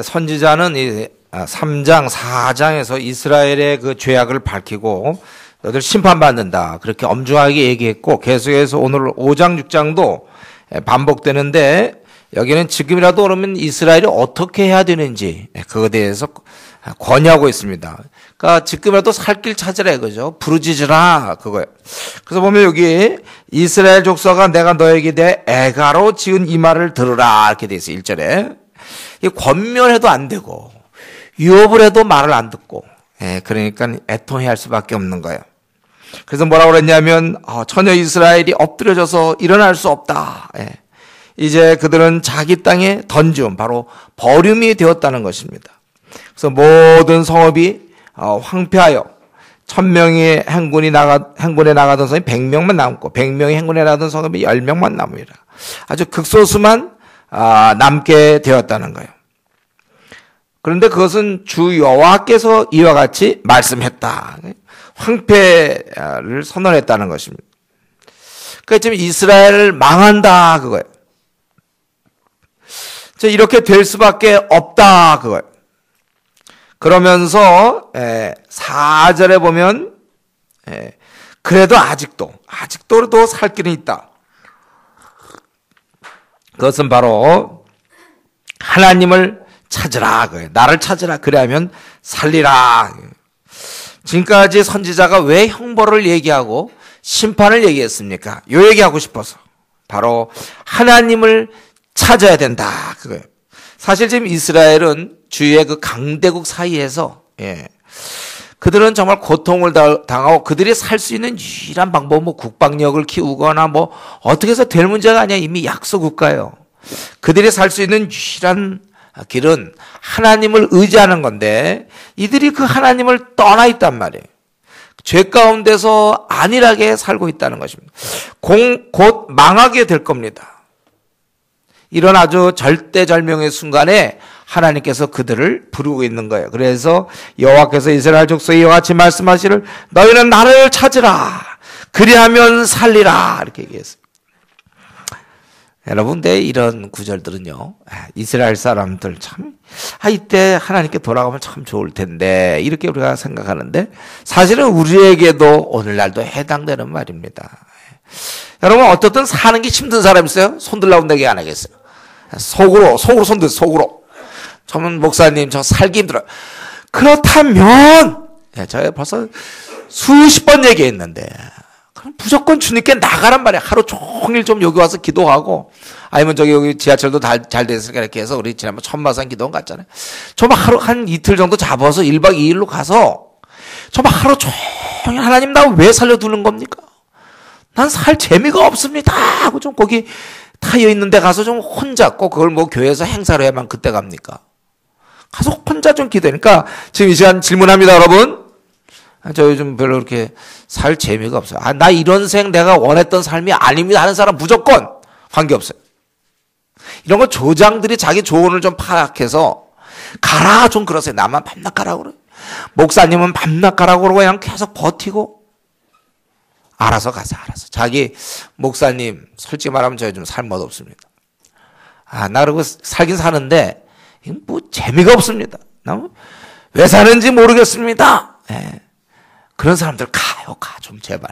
선지자는 3장, 4장에서 이스라엘의 그 죄악을 밝히고 너희들 심판받는다. 그렇게 엄중하게 얘기했고 계속해서 오늘 5장, 6장도 반복되는데 여기는 지금이라도 그러면 이스라엘이 어떻게 해야 되는지 그거에 대해서 권유하고 있습니다. 그러니까 지금이라도 살 길 찾으라 이거죠. 부르짖으라 그거예요. 그래서 보면 여기 이스라엘 족속아 내가 너에게 대해 애가로 지은 이 말을 들으라 이렇게 돼 있어요. 1절에. 권면해도 안 되고 유업을 해도 말을 안 듣고 그러니까 애통해야 할 수밖에 없는 거예요. 그래서 뭐라고 그랬냐면 처녀 이스라엘이 엎드려져서 일어날 수 없다. 이제 그들은 자기 땅에 던지움 바로 버림이 되었다는 것입니다. 그래서 모든 성읍이 황폐하여 1000명의 행군에 나가던 성이 100명만 남고 100명의 행군에 나가던 성읍이 10명만 남으리라. 아주 극소수만 남게 되었다는 거예요. 그런데 그것은 주 여호와께서 이와 같이 말씀했다. 황폐를 선언했다는 것입니다. 그러니까 지금 이스라엘을 망한다 그거예요. 이렇게 될 수밖에 없다 그거예요. 그러면서 4절에 보면 그래도 아직도도 살 길은 있다. 그것은 바로 하나님을 찾으라 그거예요. 나를 찾으라 그래야면 살리라. 지금까지 선지자가 왜 형벌을 얘기하고 심판을 얘기했습니까? 요 얘기하고 싶어서 바로 하나님을 찾아야 된다 그거예요. 사실 지금 이스라엘은 주위의 그 강대국 사이에서 그들은 정말 고통을 당하고 그들이 살 수 있는 유일한 방법은 뭐 국방력을 키우거나 뭐 어떻게 해서 될 문제가 아니야. 이미 약소 국가예요. 그들이 살 수 있는 유일한 길은 하나님을 의지하는 건데 이들이 그 하나님을 떠나 있단 말이에요. 죄 가운데서 안일하게 살고 있다는 것입니다. 곧 망하게 될 겁니다. 이런 아주 절대절명의 순간에 하나님께서 그들을 부르고 있는 거예요. 그래서 여호와께서 이스라엘 족속에 이와 같이 말씀하시를 너희는 나를 찾으라 그리하면 살리라 이렇게 얘기했습니다. 여러분, 근데 이런 구절들은요, 이스라엘 사람들 참, 이때 하나님께 돌아가면 참 좋을 텐데, 이렇게 우리가 생각하는데, 사실은 우리에게도 오늘날도 해당되는 말입니다. 여러분, 어떻든 사는 게 힘든 사람 있어요? 손 들라고 내게 안 하겠어요. 속으로 손 들, 속으로. 저는 목사님, 저 살기 힘들어요. 그렇다면, 제가 벌써 수십 번 얘기했는데, 그럼 무조건 주님께 나가란 말이야. 하루 종일 좀 여기 와서 기도하고, 아니면 저기 여기 지하철도 잘 됐으니까 이렇게 해서 우리 지난번 천마산 기도원 갔잖아요. 정말 하루 한 이틀 정도 잡아서 1박 2일로 가서 정말 하루 종일 하나님 나 왜 살려두는 겁니까? 난 살 재미가 없습니다 하고 좀 거기 타여 있는 데 가서 좀 혼자 꼭 그걸 뭐 교회에서 행사를 해야만 그때 갑니까? 가서 혼자 좀 기도하니까 지금 이 시간 질문합니다, 여러분. 저 요즘 별로 그렇게 살 재미가 없어요. 나 이런 생 내가 원했던 삶이 아닙니다 하는 사람 무조건 관계없어요. 이런 거 조장들이 자기 조언을 좀 파악해서 가라 좀 그러세요. 나만 밤낮 가라고 그래. 목사님은 밤낮 가라고 그러고 그냥 계속 버티고 알아서 가세요. 알아서. 자기 목사님 솔직히 말하면 저 요즘 살 맛 없습니다. 나 그러고 살긴 사는데 뭐 재미가 없습니다. 나 왜 사는지 모르겠습니다. 그런 사람들 가 좀 제발.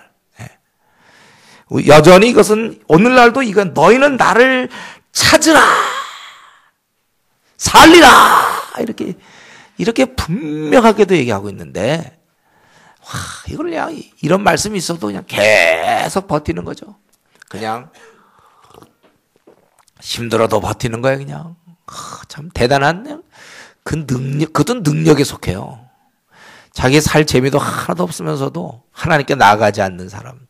여전히 이것은 오늘날도 이건 너희는 나를 찾으라 살리라 이렇게 분명하게도 얘기하고 있는데 이걸 그냥 이런 말씀이 있어도 그냥 계속 버티는 거죠. 그냥 힘들어도 버티는 거예요. 그냥 참 대단한 그 능력, 그것도 능력에 속해요. 자기 살 재미도 하나도 없으면서도 하나님께 나아가지 않는 사람들.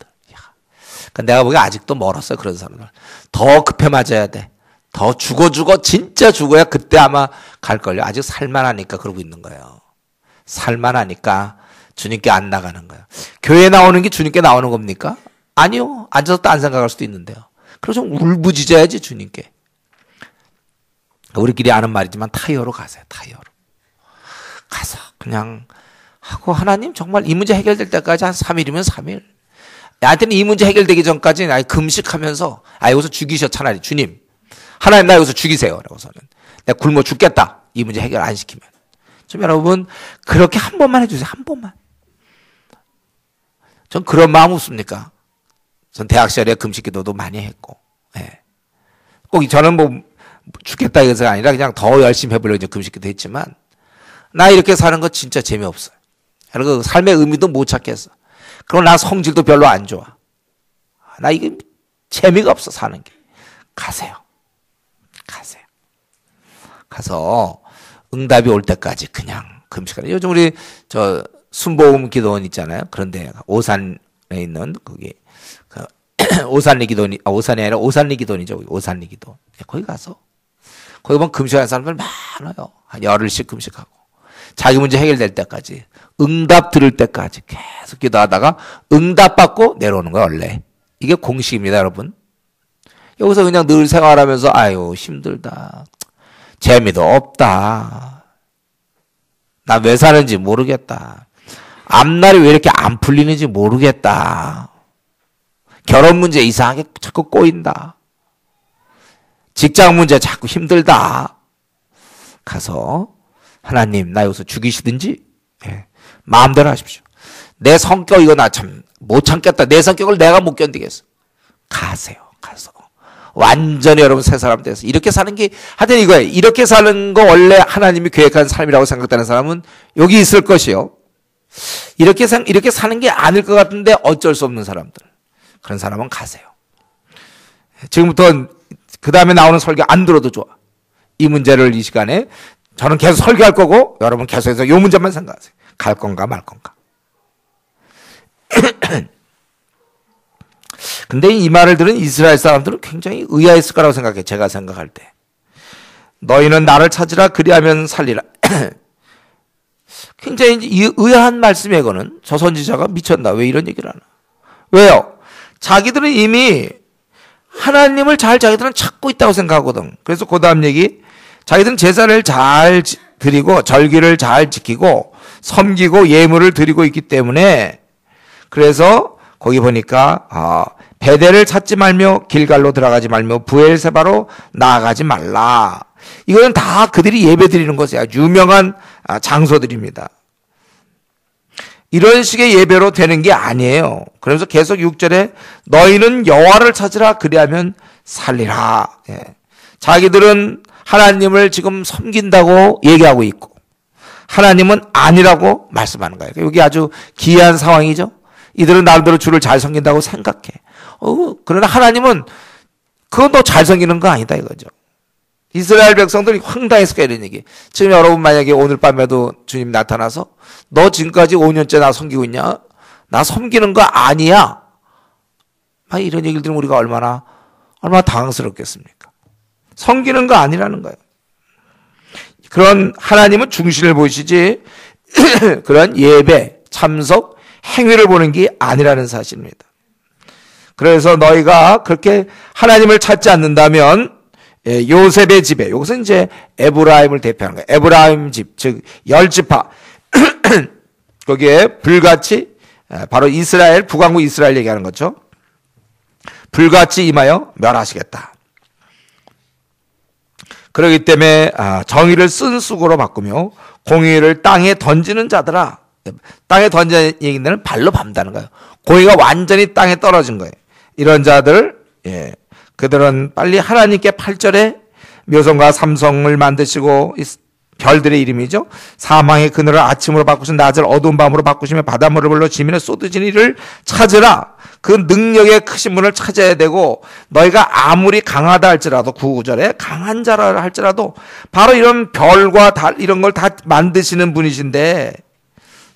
그러니까 내가 보기에 아직도 멀었어요. 그런 사람들. 더 급해 맞아야 돼. 더 죽어 진짜 죽어야 그때 아마 갈걸요. 아직 살만하니까 그러고 있는 거예요. 살만하니까 주님께 안 나가는 거예요. 교회에 나오는 게 주님께 나오는 겁니까? 아니요. 앉아서 딴 생각할 수도 있는데요. 그래서 좀 울부짖어야지 주님께. 우리끼리 아는 말이지만 타이어로 가세요. 타이어로. 가서 그냥 하고 하나님 정말 이 문제 해결될 때까지 한 3일이면 3일. 나한테는 이 문제 해결되기 전까지 금식하면서 여기서 죽이셔 차라리 주님. 하나님 나 여기서 죽이세요. 라고서는 내가 굶어 죽겠다. 이 문제 해결 안 시키면. 좀 여러분 그렇게 한 번만 해주세요. 한 번만. 전 그런 마음 없습니까? 전 대학 시절에 금식기도도 많이 했고, 예. 꼭 저는 뭐 죽겠다 이것이 아니라 그냥 더 열심히 해보려고 이제 금식기도 했지만 나 이렇게 사는 거 진짜 재미없어요. 그리고 삶의 의미도 못 찾겠어. 그리고 나 성질도 별로 안 좋아. 나 이게 재미가 없어 사는 게. 가세요. 가세요. 가서 응답이 올 때까지 그냥 금식하라. 요즘 우리 저 순복음 기도원 있잖아요. 그런데 오산에 있는 거기 오산리 기도원, 오산이 아니라 오산리 기도원이죠. 오산리 기도. 거기 가서 거기 보면 금식하는 사람들 많아요. 한 열흘씩 금식하고 자기 문제 해결될 때까지 응답 들을 때까지 계속 기도하다가 응답 받고 내려오는 거예요. 원래 이게 공식입니다, 여러분. 여기서 그냥 늘 생활하면서 아유 힘들다, 재미도 없다, 나 왜 사는지 모르겠다, 앞날이 왜 이렇게 안 풀리는지 모르겠다, 결혼 문제 이상하게 자꾸 꼬인다, 직장 문제 자꾸 힘들다. 가서 하나님 나 여기서 죽이시든지, 예, 마음대로 하십시오. 내 성격 이거 나 참 못 참겠다, 내 성격을 내가 못 견디겠어. 가세요. 가서 완전히 여러분 새 사람 돼서 이렇게 사는 게 하여튼 이거예요. 이렇게 사는 거 원래 하나님이 계획한 삶이라고 생각되는 사람은 여기 있을 것이요. 이렇게 사는 게 아닐 것 같은데 어쩔 수 없는 사람들, 그런 사람은 가세요. 지금부터 그 다음에 나오는 설교 안 들어도 좋아. 이 문제를 이 시간에 저는 계속 설교할 거고 여러분 계속해서 이 문제만 생각하세요. 갈 건가 말 건가. 근데 이 말을 들은 이스라엘 사람들은 굉장히 의아했을 거라고 생각해. 제가 생각할 때 너희는 나를 찾으라 그리하면 살리라. 굉장히 의아한 말씀이에요. 이거는 저 선지자가 미쳤나 왜 이런 얘기를 하나. 왜요? 자기들은 이미 하나님을 자기들은 찾고 있다고 생각하거든. 그래서 그 다음 얘기, 자기들은 제사를 잘 드리고 절기를 잘 지키고 섬기고 예물을 드리고 있기 때문에, 그래서 거기 보니까 베델을 찾지 말며 길갈로 들어가지 말며 부엘세바로 나아가지 말라. 이거는 다 그들이 예배 드리는 것이야. 유명한 장소들입니다. 이런 식의 예배로 되는 게 아니에요. 그래서 계속 6절에 너희는 여호와를 찾으라 그리하면 살리라. 예. 자기들은 하나님을 지금 섬긴다고 얘기하고 있고 하나님은 아니라고 말씀하는 거예요. 여기 아주 기이한 상황이죠. 이들은 나름대로 주를 잘 섬긴다고 생각해. 그러나 하나님은 그건 너 잘 섬기는 거 아니다 이거죠. 이스라엘 백성들이 황당했을 거야, 이런 얘기. 지금 여러분 만약에 오늘 밤에도 주님 나타나서 너 지금까지 5년째 나 섬기고 있냐? 나 섬기는 거 아니야. 이런 얘기를 들으면 우리가 얼마나 당황스럽겠습니까? 섬기는 거 아니라는 거예요. 그런 하나님은 중심을 보시지 그런 예배, 참석, 행위를 보는 게 아니라는 사실입니다. 그래서 너희가 그렇게 하나님을 찾지 않는다면 요셉의 집에, 여기서 이제 에브라임을 대표하는 거예요. 에브라임 집, 즉 열지파 거기에 불같이, 바로 이스라엘, 북왕국 이스라엘 얘기하는 거죠. 불같이 임하여 멸하시겠다. 그렇기 때문에 정의를 쓴 쑥으로 바꾸며 공의를 땅에 던지는 자들아. 땅에 던지는 얘기는 발로 밟는다는 거예요. 공의가 완전히 땅에 떨어진 거예요. 이런 자들, 그들은 빨리 하나님께 8절에 묘성과 삼성을 만드시고 별들의 이름이죠. 사망의 그늘을 아침으로 바꾸신 낮을 어두운 밤으로 바꾸시며 바닷물을 불러 지면에 쏟으신 이를 찾으라. 그 능력의 크신 분을 찾아야 되고, 너희가 아무리 강하다 할지라도, 9절에 강한 자라 할지라도 바로 이런 별과 달 이런 걸 다 만드시는 분이신데,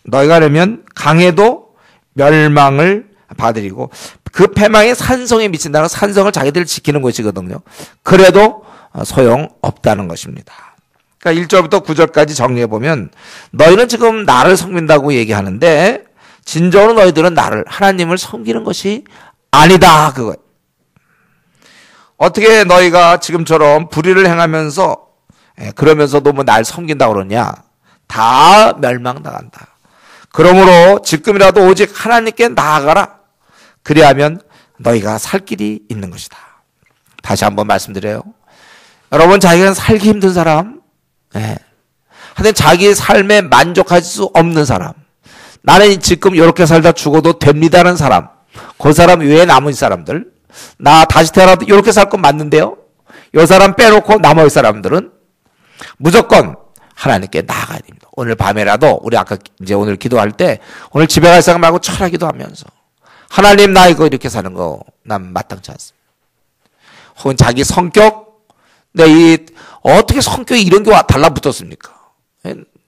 너희가 그러면 강해도 멸망을 받으리고, 그 패망이 산성에 미친다는 산성을 자기들 지키는 것이거든요. 그래도 소용없다는 것입니다. 그러니까 1절부터 9절까지 정리해보면 너희는 지금 나를 섬긴다고 얘기하는데 진정으로 너희들은 하나님을 섬기는 것이 아니다. 그거예요. 어떻게 너희가 지금처럼 불의를 행하면서 그러면서도 뭐 날 섬긴다고 그러냐. 다 멸망당한다. 그러므로 지금이라도 오직 하나님께 나아가라. 그리하면 너희가 살 길이 있는 것이다. 다시 한번 말씀드려요. 여러분, 자기가 살기 힘든 사람, 하여튼 자기 삶에 만족할 수 없는 사람, 나는 지금 이렇게 살다 죽어도 됩니다라는 사람, 그 사람 외에 남은 사람들, 나 다시 태어나도 이렇게 살 건 맞는데요, 이 사람 빼놓고 나머지 사람들은 무조건 하나님께 나아가야 됩니다. 오늘 밤에라도 우리 아까 이제 오늘 기도할 때 오늘 집에 갈 생각 말고 철학 기도하면서 하나님, 나 이거 이렇게 사는 거 난 마땅치 않습니다. 혹은 자기 성격, 어떻게 성격이 이런 게 달라붙었습니까?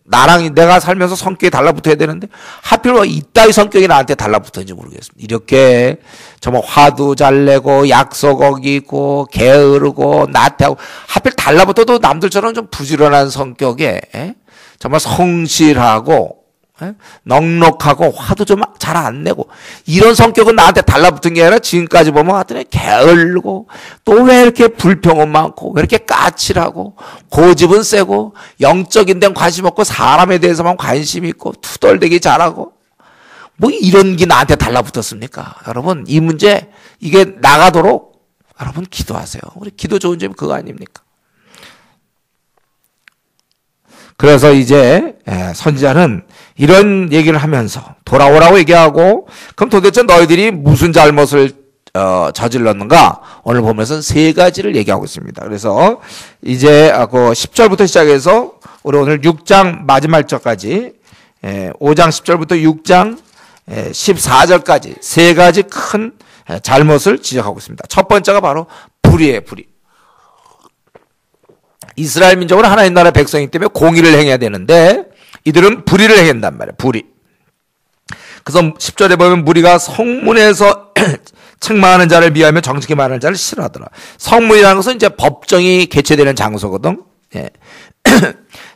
나랑 내가 살면서 성격이 달라붙어야 되는데 하필 이따위 성격이 나한테 달라붙었는지 모르겠습니다. 이렇게 정말 화도 잘 내고 약속 어기고 게으르고 나태하고 하필 달라붙어도 남들처럼 좀 부지런한 성격에 정말 성실하고 넉넉하고 화도 좀 잘 안 내고 이런 성격은 나한테 달라붙은 게 아니라 지금까지 보면 하여튼 게을르고 또 왜 이렇게 불평은 많고 왜 이렇게 까칠하고 고집은 세고 영적인 데는 관심 없고 사람에 대해서만 관심 있고 투덜대기 잘하고 뭐 이런 게 나한테 달라붙었습니까? 여러분, 이 문제 이게 나가도록 여러분 기도하세요. 우리 기도 좋은 점이 그거 아닙니까? 그래서 이제 선지자는 이런 얘기를 하면서 돌아오라고 얘기하고, 그럼 도대체 너희들이 무슨 잘못을 저질렀는가? 오늘 보면서 세 가지를 얘기하고 있습니다. 그래서 이제 그 10절부터 시작해서 우리 오늘 6장 마지막 절까지 5장 10절부터 6장 14절까지 세 가지 큰 잘못을 지적하고 있습니다. 첫 번째가 바로 불의예요, 불의. 이스라엘 민족은 하나님 나라 백성이기 때문에 공의를 행해야 되는데 이들은 불의를 행한단 말이에요. 불의. 그래서 10절에 보면 무리가 성문에서 책망하는 자를 미워하며 정직히 말하는 자를 싫어하더라. 성문이라는 것은 이제 법정이 개최되는 장소거든. 예.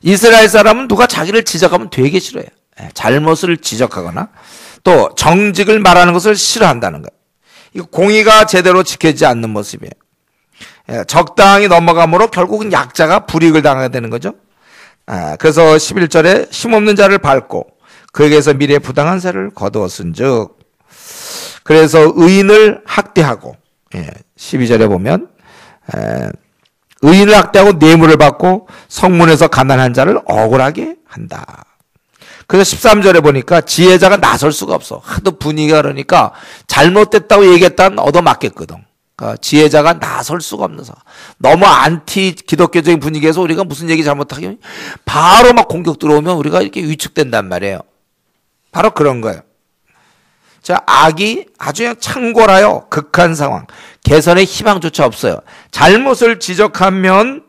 이스라엘 사람은 누가 자기를 지적하면 되게 싫어해요. 잘못을 지적하거나 또 정직을 말하는 것을 싫어한다는 거예요. 이거 공의가 제대로 지켜지지 않는 모습이에요. 적당히 넘어감으로 결국은 약자가 불이익을 당하게 되는 거죠. 그래서 11절에 힘없는 자를 밟고 그에게서 미래의 부당한 세를 거두었은즉, 그래서 의인을 학대하고 12절에 보면 의인을 학대하고 뇌물을 받고 성문에서 가난한 자를 억울하게 한다. 그래서 13절에 보니까 지혜자가 나설 수가 없어. 하도 분위기가 그러니까 잘못됐다고 얘기했다는 얻어맞겠거든. 그러니까 지혜자가 나설 수가 없는 상황. 너무 안티 기독교적인 분위기에서 우리가 무슨 얘기 잘못하면 바로 막 공격 들어오면 우리가 이렇게 위축된단 말이에요. 바로 그런 거예요. 자, 악이 아주 그냥 창궐하여 극한 상황. 개선의 희망조차 없어요. 잘못을 지적하면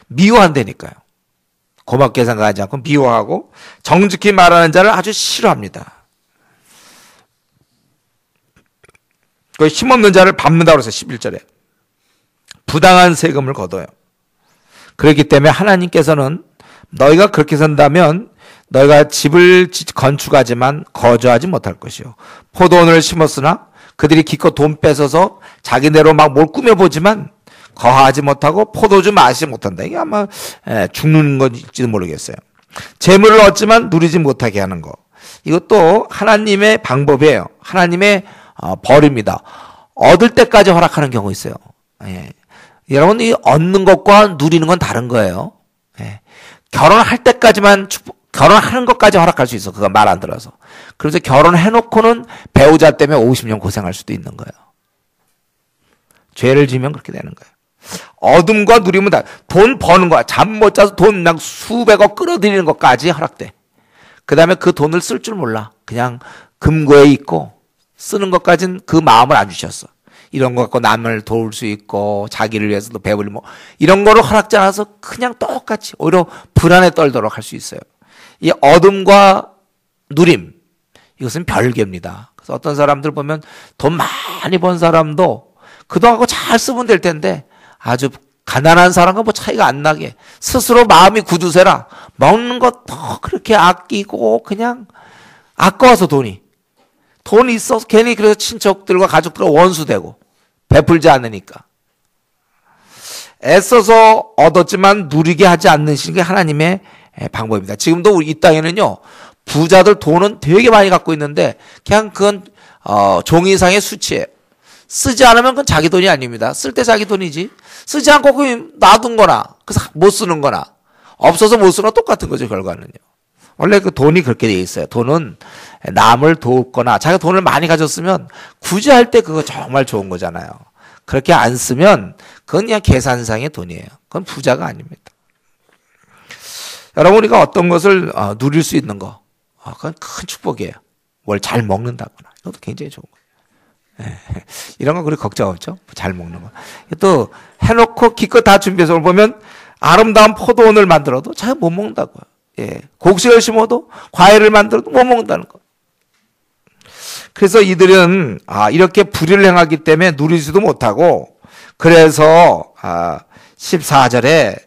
미워한다니까요. 고맙게 생각하지 않고 미워하고 정직히 말하는 자를 아주 싫어합니다. 그 힘없는 자를 밟는다고 해서 11절에 부당한 세금을 거둬요. 그렇기 때문에 하나님께서는 너희가 그렇게 산다면 너희가 집을 건축하지만 거주하지 못할 것이요, 포도원을 심었으나 그들이 기껏 돈 뺏어서 자기네로 막 뭘 꾸며보지만 거하지 못하고 포도주 마시지 못한다. 이게 아마 죽는 건지도 모르겠어요. 재물을 얻지만 누리지 못하게 하는 거, 이것도 하나님의 방법이에요. 하나님의 벌입니다. 얻을 때까지 허락하는 경우 있어요. 여러분, 이 얻는 것과 누리는 건 다른 거예요. 결혼할 때까지만 결혼하는 것까지 허락할 수 있어. 그거 말 안 들어서. 그래서 결혼해놓고는 배우자 때문에 50년 고생할 수도 있는 거예요. 죄를 지면 그렇게 되는 거예요. 얻음과 누림은 다, 돈 버는 거야. 잠 못 자서 돈 그냥 수백억 끌어들이는 것까지 허락돼. 그 다음에 그 돈을 쓸 줄 몰라. 그냥 금고에 있고 쓰는 것까지는 그 마음을 안 주셨어. 이런 거 갖고 남을 도울 수 있고 자기를 위해서도 배불리 뭐 이런 거를 허락지 않아서 그냥 똑같이 오히려 불안에 떨도록 할 수 있어요. 이 얻음과 누림, 이것은 별개입니다. 그래서 어떤 사람들 보면 돈 많이 번 사람도 그 돈하고 잘 쓰면 될 텐데 아주 가난한 사람과 뭐 차이가 안 나게 스스로 마음이 굳으세라 먹는 것 더 그렇게 아끼고 그냥 아까워서 돈이 있어서 괜히 그래서 친척들과 가족들과 원수되고 베풀지 않으니까 애써서 얻었지만 누리게 하지 않는 게 하나님의 방법입니다. 지금도 우리 이 땅에는요, 부자들 돈은 되게 많이 갖고 있는데 그냥 그건 종이상의 수치예요. 쓰지 않으면 그건 자기 돈이 아닙니다. 쓸 때 자기 돈이지. 쓰지 않고 그냥 놔둔 거나 그래서 못 쓰는 거나 없어서 못 쓰나 똑같은 거죠, 결과는요. 원래 그 돈이 그렇게 돼 있어요. 돈은 남을 돕거나 자기가 돈을 많이 가졌으면 굳이 할 때 그거 정말 좋은 거잖아요. 그렇게 안 쓰면 그건 그냥 계산상의 돈이에요. 그건 부자가 아닙니다. 여러분, 우리가 어떤 것을 누릴 수 있는 거, 그건 큰 축복이에요. 뭘 잘 먹는다거나 이것도 굉장히 좋은 거예요. 이런 거 그리 걱정 없죠? 잘 먹는 거. 또 해놓고 기껏 다 준비해서 보면 아름다운 포도원을 만들어도 잘 못 먹는다고요. 곡식을 심어도 과일을 만들어도 못 먹는다는 거. 그래서 이들은 이렇게 불의를 행하기 때문에 누리지도 못하고, 그래서 14절에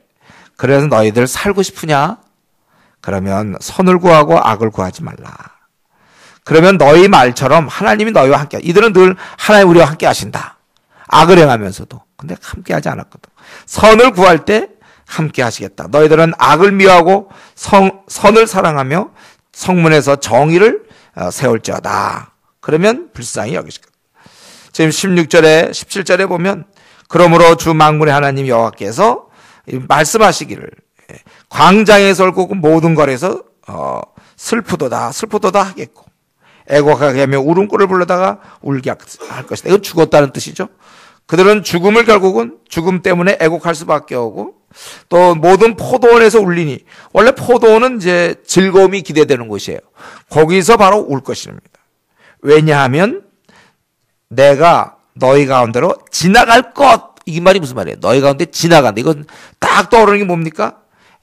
그래서 너희들 살고 싶으냐? 그러면 선을 구하고 악을 구하지 말라. 그러면 너희 말처럼 하나님이 너희와 함께, 이들은 늘 하나님 우리와 함께 하신다. 악을 행하면서도. 근데 함께 하지 않았거든. 선을 구할 때 함께 하시겠다. 너희들은 악을 미워하고 선을 사랑하며 성문에서 정의를 세울지어다. 그러면 불쌍히 여기시겠다. 지금 16절에 17절에 보면 그러므로 주 만군의 하나님 여호와께서 말씀하시기를 광장에서 옳고 모든 거리에서 슬프도다 하겠고 애곡하게 하며 울음꼴을 불러다가 울게 할 것이다. 이건 죽었다는 뜻이죠. 그들은 죽음을 결국은 죽음 때문에 애곡할 수밖에 없고, 또 모든 포도원에서 울리니, 원래 포도원은 이제 즐거움이 기대되는 곳이에요. 거기서 바로 울 것입니다. 왜냐하면 내가 너희 가운데로 지나갈 것, 이 말이 무슨 말이에요? 너희 가운데 지나간다. 이건 딱 떠오르는 게 뭡니까?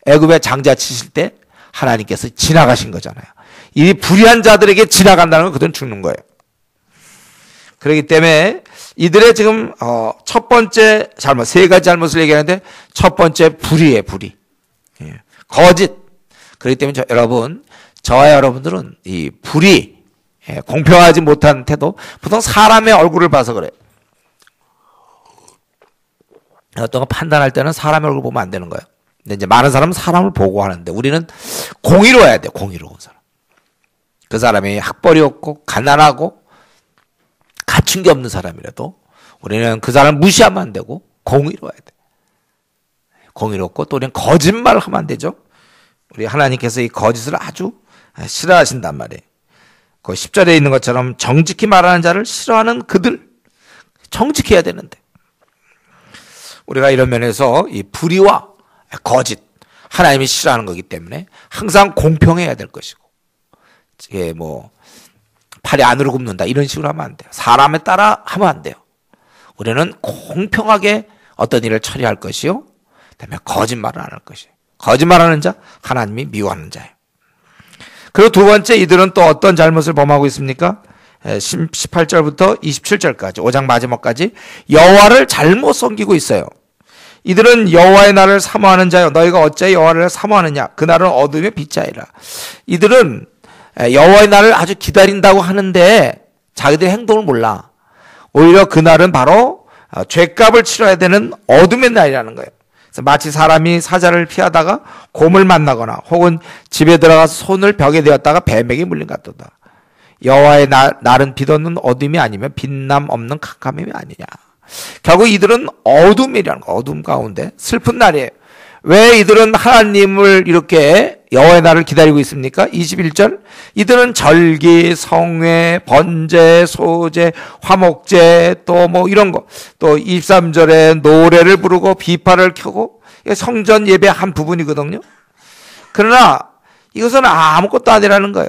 애굽에 장자 치실 때 하나님께서 지나가신 거잖아요. 이 불의한 자들에게 지나간다는 건 그들은 죽는 거예요. 그렇기 때문에 이들의 지금 첫 번째 잘못, 세 가지 잘못을 얘기하는데 첫 번째 불의예요. 불의. 거짓. 그렇기 때문에 여러분, 저와 여러분들은 이 불의, 공평하지 못한 태도, 보통 사람의 얼굴을 봐서 그래요. 어떤 거 판단할 때는 사람의 얼굴 보면 안 되는 거예요. 근데 이제 많은 사람은 사람을 보고 하는데 우리는 공의로워야 돼요. 공의로운 사람. 그 사람이 학벌이 없고 가난하고 갖춘 게 없는 사람이라도 우리는 그 사람을 무시하면 안 되고 공의로워야 돼. 공의롭고 또 우리는 거짓말을 하면 안 되죠. 우리 하나님께서 이 거짓을 아주 싫어하신단 말이에요. 그 10절에 있는 것처럼 정직히 말하는 자를 싫어하는 그들, 정직해야 되는데 우리가 이런 면에서 이 불의와 거짓, 하나님이 싫어하는 거기 때문에 항상 공평해야 될 것이고, 이게 뭐 팔이 안으로 굽는다 이런 식으로 하면 안 돼요. 사람에 따라 하면 안 돼요. 우리는 공평하게 어떤 일을 처리할 것이요, 그다음에 거짓말을 안 할 것이에요. 거짓말하는 자 하나님이 미워하는 자예요. 그리고 두 번째, 이들은 또 어떤 잘못을 범하고 있습니까? 18절부터 27절까지 5장 마지막까지 여호와를 잘못 섬기고 있어요. 이들은 여호와의 날을 사모하는 자여 너희가 어찌 여호와를 사모하느냐? 그 날은 어둠의 빛자이라. 이들은 여호와의 날을 아주 기다린다고 하는데 자기들의 행동을 몰라. 오히려 그 날은 바로 죗값을 치러야 되는 어둠의 날이라는 거예요. 그래서 마치 사람이 사자를 피하다가 곰을 만나거나 혹은 집에 들어가서 손을 벽에 대었다가 뱀에게 물린 것 같도다. 여호와의 날은 빛없는 어둠이 아니면 빛남 없는 캄캄함이 아니냐. 결국 이들은 어둠이라는 거, 어둠 가운데 슬픈 날이에요. 왜 이들은 하나님을 이렇게 여호와의 날을 기다리고 있습니까? 21절, 이들은 절기, 성회, 번제, 소제, 화목제, 또 뭐 이런 거, 또 23절에 노래를 부르고 비파를 켜고, 성전 예배 한 부분이거든요. 그러나 이것은 아무것도 아니라는 거예요.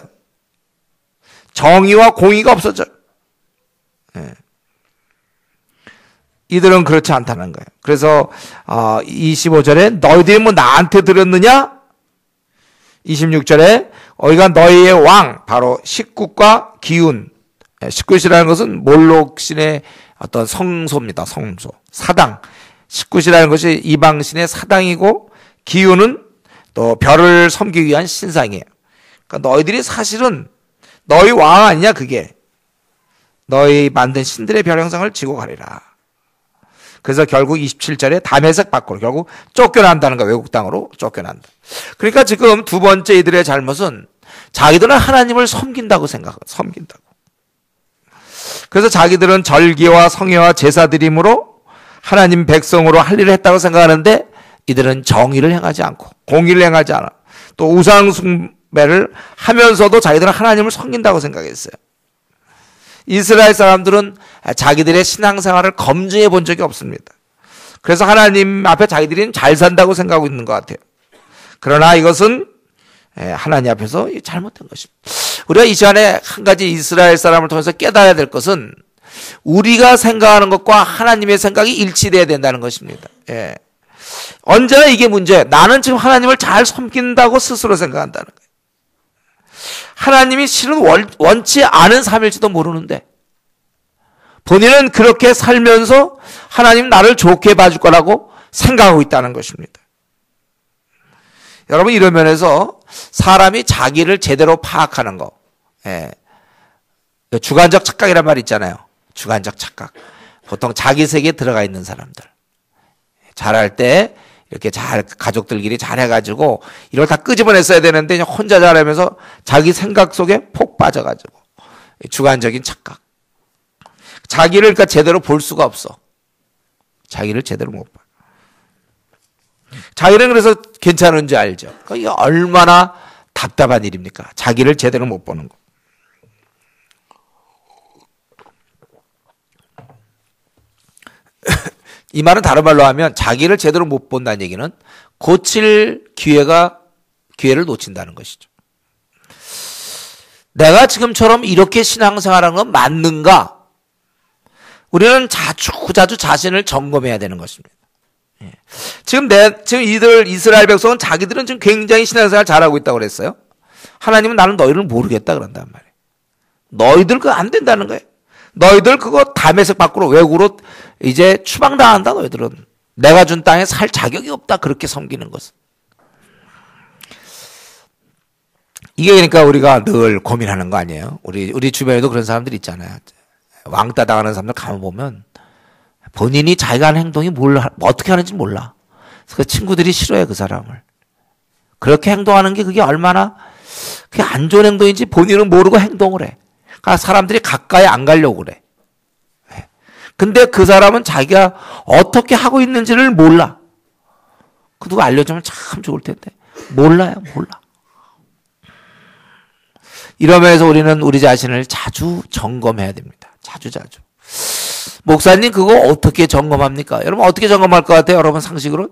정의와 공의가 없어져요. 이들은 그렇지 않다는 거예요. 그래서 25절에 너희들이 뭐 나한테 들었느냐? 26절에 어이가 너희의 왕, 바로 식굿과 기운. 식굿이라는 것은 몰록신의 어떤 성소입니다. 성소. 사당. 식굿이라는 것이 이방신의 사당이고, 기운은 또 별을 섬기기 위한 신상이에요. 그러니까 너희들이 사실은 너희 왕 아니냐, 그게. 너희 만든 신들의 별 형상을 지고 가리라. 그래서 결국 27절에 다메섹 밖으로 결국 쫓겨난다는 거야. 외국 땅으로 쫓겨난다. 그러니까 지금 두 번째 이들의 잘못은 자기들은 하나님을 섬긴다고 섬긴다고. 그래서 자기들은 절기와 성회와 제사 드림으로 하나님 백성으로 할 일을 했다고 생각하는데 이들은 정의를 행하지 않고 공의를 행하지 않아. 또 우상 숭배를 하면서도 자기들은 하나님을 섬긴다고 생각했어요. 이스라엘 사람들은 자기들의 신앙생활을 검증해 본 적이 없습니다. 그래서 하나님 앞에 자기들이 잘 산다고 생각하고 있는 것 같아요. 그러나 이것은 하나님 앞에서 잘못된 것입니다. 우리가 이 시간에 한 가지 이스라엘 사람을 통해서 깨달아야 될 것은 우리가 생각하는 것과 하나님의 생각이 일치돼야 된다는 것입니다. 예. 언제나 이게 문제예요. 나는 지금 하나님을 잘 섬긴다고 스스로 생각한다는 거예요. 하나님이 실은 원치 않은 삶일지도 모르는데 본인은 그렇게 살면서 하나님 나를 좋게 봐줄 거라고 생각하고 있다는 것입니다. 여러분, 이런 면에서 사람이 자기를 제대로 파악하는 거, 주관적 착각이란 말 있잖아요. 주관적 착각. 보통 자기 세계에 들어가 있는 사람들. 잘할 때 이렇게 잘 가족들끼리 잘해가지고 이걸 다 끄집어냈어야 되는데 혼자 잘하면서 자기 생각 속에 폭 빠져가지고 주관적인 착각. 자기를 그러니까 제대로 볼 수가 없어. 자기를 제대로 못 봐. 자기는 그래서 괜찮은지 알죠. 그러니까 이게 얼마나 답답한 일입니까? 자기를 제대로 못 보는 거. 이 말은 다른 말로 하면 자기를 제대로 못 본다는 얘기는 고칠 기회를 놓친다는 것이죠. 내가 지금처럼 이렇게 신앙생활하는 건 맞는가? 우리는 자주 자신을 점검해야 되는 것입니다. 지금 이들 이스라엘 백성은 자기들은 지금 굉장히 신앙생활 잘하고 있다고 그랬어요. 하나님은 나는 너희를 모르겠다 그런단 말이에요. 너희들 그거 안 된다는 거예요. 너희들 그거 다메섹 밖으로 외국으로 이제 추방당한다. 너희들은 내가 준 땅에 살 자격이 없다. 그렇게 섬기는 것은. 이게 그러니까 우리가 늘 고민하는 거 아니에요. 우리 주변에도 그런 사람들 있잖아요. 왕따 당하는 사람들 가만 보면 본인이 자기가 하는 행동이 어떻게 하는지 몰라. 그 친구들이 싫어해, 그 사람을. 그렇게 행동하는 게 그게 얼마나 그게 안 좋은 행동인지 본인은 모르고 행동을 해. 그러니까 사람들이 가까이 안 가려고 그래. 근데 그 사람은 자기가 어떻게 하고 있는지를 몰라. 그 누가 알려주면 참 좋을 텐데. 몰라요, 몰라. 이러면서 우리는 우리 자신을 자주 점검해야 됩니다. 자주. 목사님, 그거 어떻게 점검합니까? 여러분, 어떻게 점검할 것 같아요? 여러분, 상식으로?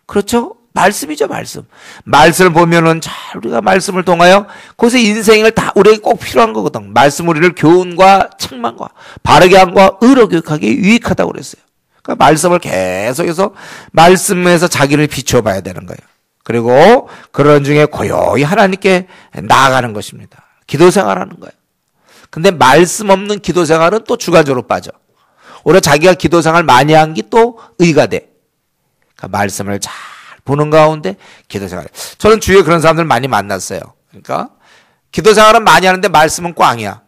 그렇죠? 말씀이죠, 말씀. 말씀을 보면은 우리가 말씀을 통하여 그것의 인생을 다 우리에게 꼭 필요한 거거든. 말씀 우리를 교훈과 책망과 바르게 함과 의로 교육하기에 유익하다고 그랬어요. 그러니까 말씀을 계속해서 말씀에서 자기를 비춰봐야 되는 거예요. 그리고 그런 중에 고요히 하나님께 나아가는 것입니다. 기도 생활하는 거예요. 근데 말씀 없는 기도 생활은 또 주관적으로 빠져. 오히려 자기가 기도 생활 많이 한 게 또 의가 돼. 그러니까 말씀을 잘 보는 가운데 기도 생활. 저는 주위에 그런 사람들 많이 만났어요. 그러니까 기도 생활은 많이 하는데 말씀은 꽝이야.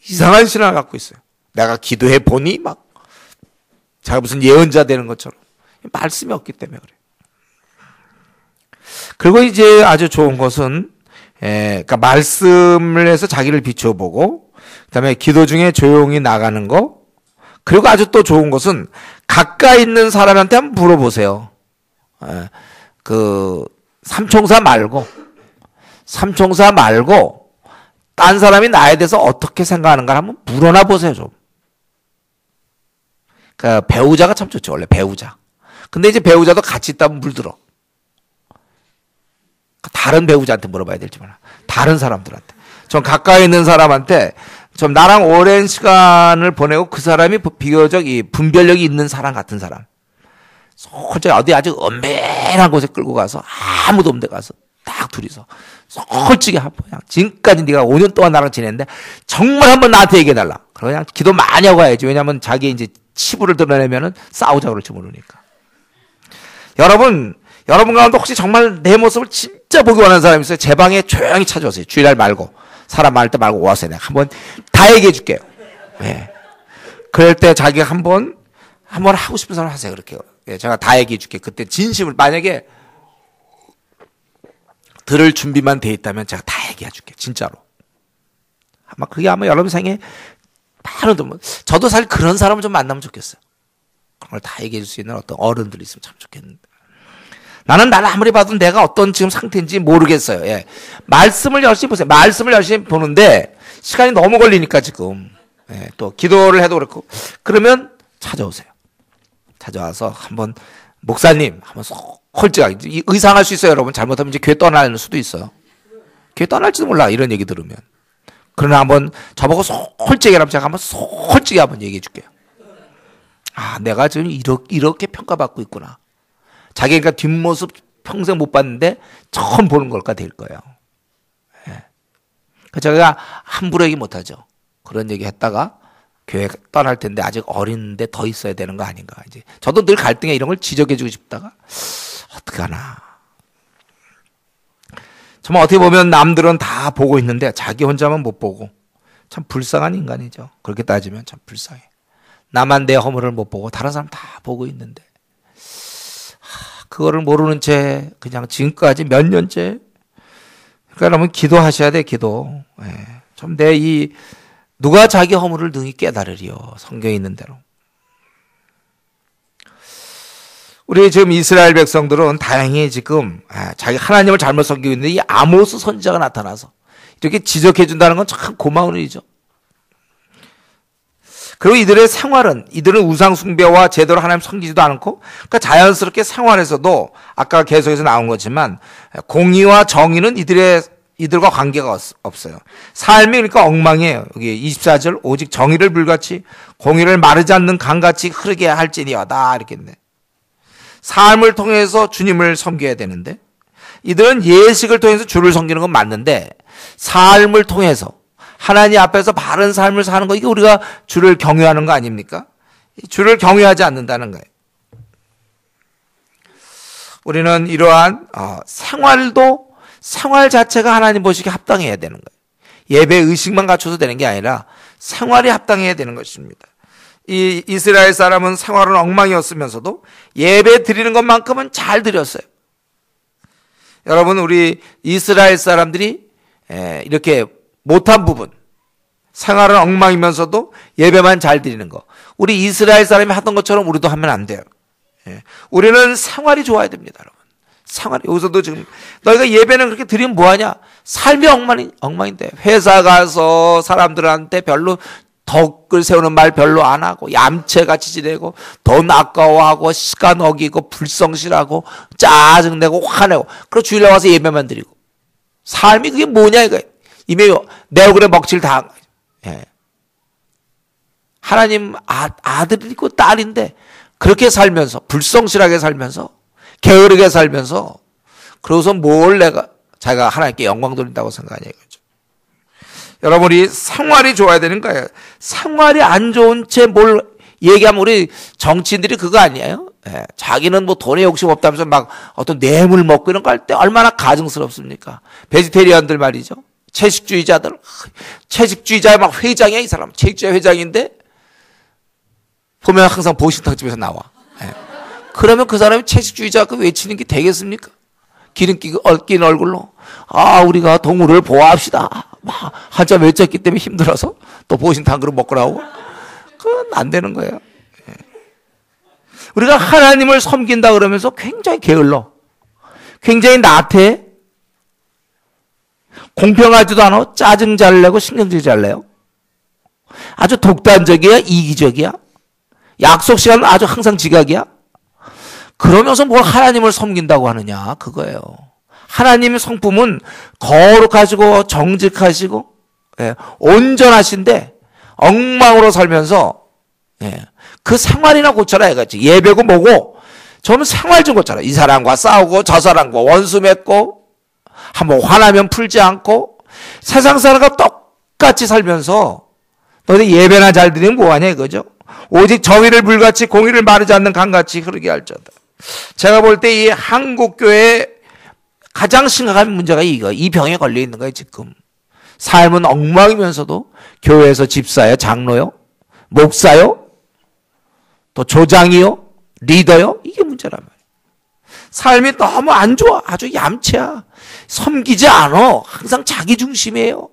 이상한 신앙을 갖고 있어요. 내가 기도해 보니 막 자기가 무슨 예언자 되는 것처럼 말씀이 없기 때문에 그래요. 그리고 이제 아주 좋은 것은 그러니까 말씀을 해서 자기를 비춰보고 그다음에 기도 중에 조용히 나가는 거. 그리고 아주 또 좋은 것은 가까이 있는 사람한테 한번 물어보세요. 그 삼총사 말고 딴 사람이 나에 대해서 어떻게 생각하는가 한번 물어나 보세요, 좀. 그러니까 배우자가 참 좋죠, 원래 배우자. 근데 이제 배우자도 같이 있다면 물들어. 다른 배우자한테 물어봐야 될지 몰라. 다른 사람들한테. 좀 가까이 있는 사람한테 좀 나랑 오랜 시간을 보내고 그 사람이 비교적 이 분별력이 있는 사람 같은 사람. 솔직히 어디 아주 엄밀한 곳에 끌고 가서 아무도 없는 데 가서 딱 둘이서 솔직히 그냥 지금까지 네가 5년 동안 나랑 지냈는데 정말 한번 나한테 얘기해달라. 그냥 기도 많이 하고 가야지. 왜냐하면 자기 이제 치부를 드러내면은 싸우자고 그럴지 모르니까. 여러분 가운데 혹시 정말 내 모습을 진짜 보기 원하는 사람이 있어요? 제 방에 조용히 찾아오세요. 주일날 말고. 사람 많을 때 말고 와서 내가 한번 다 얘기해 줄게요. 네. 그럴 때 자기가 한번 하고 싶은 사람 하세요. 그렇게. 네, 제가 다 얘기해 줄게. 그때 진심을 만약에 들을 준비만 돼 있다면 제가 다 얘기해 줄게. 진짜로. 그게 아마 여러분 생에 바로 저도 사실 그런 사람을 좀 만나면 좋겠어요. 그걸 다 얘기해 줄 수 있는 어떤 어른들이 있으면 참 좋겠는데. 나를 아무리 봐도 내가 어떤 지금 상태인지 모르겠어요. 예. 말씀을 열심히 보세요. 말씀을 열심히 보는데 시간이 너무 걸리니까 지금. 예. 또 기도를 해도 그렇고. 그러면 찾아오세요. 찾아와서 한번 목사님 한번 홀짝하게 의상할 수 있어요. 여러분 잘못하면 이제 교회 떠날 수도 있어요. 교회 떠날지도 몰라 이런 얘기 들으면. 그러나 한번 저보고 솔직히 하면 제가 한번 솔직히 한번 얘기해 줄게요. 아, 내가 지금 이렇게 평가받고 있구나. 자기가 뒷모습 평생 못 봤는데 처음 보는 걸까 될 거예요. 예. 제가 함부로 얘기 못하죠. 그런 얘기 했다가 교회 떠날 텐데 아직 어린데 더 있어야 되는 거 아닌가. 이제 저도 늘 갈등에 이런 걸 지적해주고 싶다가 어떡하나. 정말 어떻게 보면 남들은 다 보고 있는데 자기 혼자만 못 보고 참 불쌍한 인간이죠. 그렇게 따지면 참 불쌍해. 나만 내 허물을 못 보고 다른 사람 다 보고 있는데 그거를 모르는 채 그냥 지금까지 몇 년째. 그러니까 여러분 기도하셔야 돼. 기도. 예. 좀 누가 자기 허물을 능히 깨달으리요. 성경에 있는 대로. 우리 지금 이스라엘 백성들은 다행히 지금 자기 하나님을 잘못 섬기고 있는데 이 아모스 선지자가 나타나서 이렇게 지적해 준다는 건 참 고마운 일이죠. 그리고 이들은 우상 숭배와 제대로 하나님 섬기지도 않고 그러니까 자연스럽게 생활에서도 아까 계속해서 나온 거지만 공의와 정의는 이들과 관계가 없어요. 삶이 그러니까 엉망이에요. 여기 24절 오직 정의를 불같이 공의를 마르지 않는 강같이 흐르게 할지니어다 이렇게 했네. 삶을 통해서 주님을 섬겨야 되는데 이들은 예식을 통해서 주를 섬기는 건 맞는데 삶을 통해서 하나님 앞에서 바른 삶을 사는 거 이게 우리가 주를 경외하는 거 아닙니까? 주를 경외하지 않는다는 거예요. 우리는 이러한 생활 자체가 하나님 보시기에 합당해야 되는 거예요. 예배 의식만 갖춰서 되는 게 아니라 생활이 합당해야 되는 것입니다. 이 이스라엘 사람은 생활은 엉망이었으면서도 예배 드리는 것만큼은 잘 드렸어요. 여러분 우리 이스라엘 사람들이 이렇게 못한 부분 생활은 엉망이면서도 예배만 잘 드리는 거 우리 이스라엘 사람이 하던 것처럼 우리도 하면 안 돼요. 우리는 생활이 좋아야 됩니다. 여러분 생활이 여기서도 지금 너희가 예배는 그렇게 드리면 뭐하냐 삶이 엉망인데 회사 가서 사람들한테 별로 덕을 세우는 말 별로 안 하고 얌체같이 지내고 돈 아까워하고 시간 어기고 불성실하고 짜증내고 화내고 그리고 주일에 와서 예배만 드리고 삶이 그게 뭐냐 이거예요. 이미 내 얼굴에 먹칠 다 예. 하나님 아들이고 딸인데 그렇게 살면서 불성실하게 살면서 게으르게 살면서 그러고서 자기가 하나님께 영광 돌린다고 생각하냐 이거죠. 여러분이 생활이 좋아야 되는 거예요. 생활이 안 좋은 채 뭘 얘기하면 우리 정치인들이 그거 아니에요? 예, 자기는 뭐 돈에 욕심 없다면서 막 어떤 뇌물 먹고 이런 거 할 때 얼마나 가증스럽습니까? 베지테리언들 말이죠. 채식주의자의 막 회장이야 이 사람. 채식주의 회장인데 보면 항상 보신탕집에서 나와. 예. 그러면 그 사람이 채식주의자가 외치는 게 되겠습니까? 기름기 얽힌 얼굴로 우리가 동물을 보호합시다. 막 한참 외쳤기 때문에 힘들어서 또 보신탕 그릇 먹고 나오고 그건 안 되는 거예요. 예. 우리가 하나님을 섬긴다 그러면서 굉장히 게을러. 굉장히 나태해. 공평하지도 않아. 짜증 잘 내고 신경질 잘 내요. 아주 독단적이야. 이기적이야. 약속 시간은 아주 항상 지각이야. 그러면서 뭘 하나님을 섬긴다고 하느냐 그거예요. 하나님의 성품은 거룩하시고 정직하시고 온전하신데 엉망으로 살면서 그 생활이나 고쳐라 이거지. 예배고 뭐고 저는 생활 좀 고쳐라. 이 사람과 싸우고 저 사람과 원수 맺고 한번 화나면 풀지 않고 세상 사람과 똑같이 살면서 너희 예배나 잘 드리면 뭐하냐 이거죠. 오직 정의를 불같이 공의를 마르지 않는 강같이 흐르게 할지어다. 제가 볼 때 이 한국교회의 가장 심각한 문제가 이 병에 걸려 있는 거예요 지금. 삶은 엉망이면서도 교회에서 집사요, 장로요, 목사요, 또 조장이요, 리더요, 이게 문제란 말이에요. 삶이 너무 안 좋아. 아주 얌체야. 섬기지 않아. 항상 자기 중심이에요.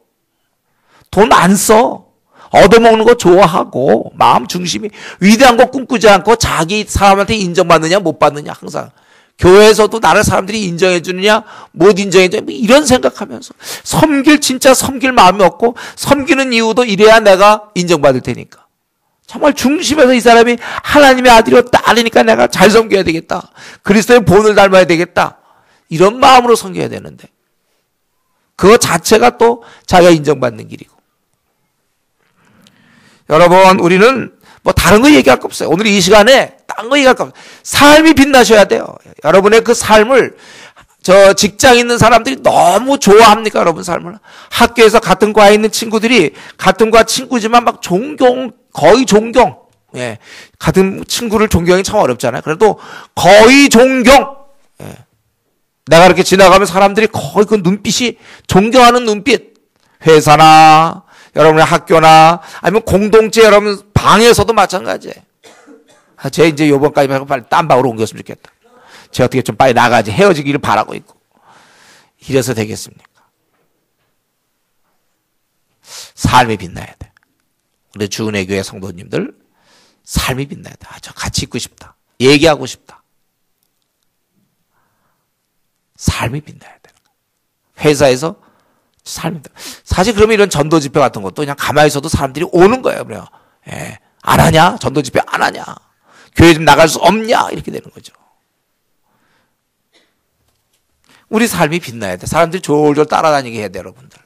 돈 안 써. 얻어먹는 거 좋아하고 마음 중심이 위대한 거 꿈꾸지 않고 자기 사람한테 인정받느냐 못 받느냐 항상 교회에서도 나를 사람들이 인정해 주느냐 못 인정해 주느냐 이런 생각하면서 진짜 섬길 마음이 없고 섬기는 이유도 이래야 내가 인정받을 테니까. 정말 중심에서 이 사람이 하나님의 아들이요 딸이니까 내가 잘 섬겨야 되겠다. 그리스도의 본을 닮아야 되겠다. 이런 마음으로 섬겨야 되는데 그거 자체가 또 자기가 인정받는 길이고. 여러분 우리는 뭐 다른 거 얘기할 거 없어요. 오늘 이 시간에 딴 거 얘기할 거 없어요. 삶이 빛나셔야 돼요. 여러분의 그 삶을 직장에 있는 사람들이 너무 좋아합니까? 여러분 삶을. 학교에서 같은 과에 있는 친구들이 같은 과 친구지만 막 거의 존경. 예. 같은 친구를 존경이 참 어렵잖아요. 그래도 거의 존경. 예. 내가 이렇게 지나가면 사람들이 거의 그 눈빛이 존경하는 눈빛. 회사나 여러분의 학교나 아니면 공동체 여러분 방에서도 마찬가지예요. 제 이제 요번까지 말고 빨리 딴 방으로 옮겼으면 좋겠다. 제가 어떻게 좀 빨리 나가지 헤어지기를 바라고 있고. 이래서 되겠습니까? 삶이 빛나야 돼. 우리 주은혜 교회 성도님들 삶이 빛나야 돼. 저 같이 있고 싶다. 얘기하고 싶다. 삶이 빛나야 돼. 회사에서 삶이 빛나. 사실 그러면 이런 전도 집회 같은 것도 그냥 가만히 있어도 사람들이 오는 거예요. 그래요. 예. 안 하냐? 전도 집회 안 하냐? 교회 좀 나갈 수 없냐? 이렇게 되는 거죠. 우리 삶이 빛나야 돼. 사람들이 졸졸 따라다니게 해야 돼, 여러분들.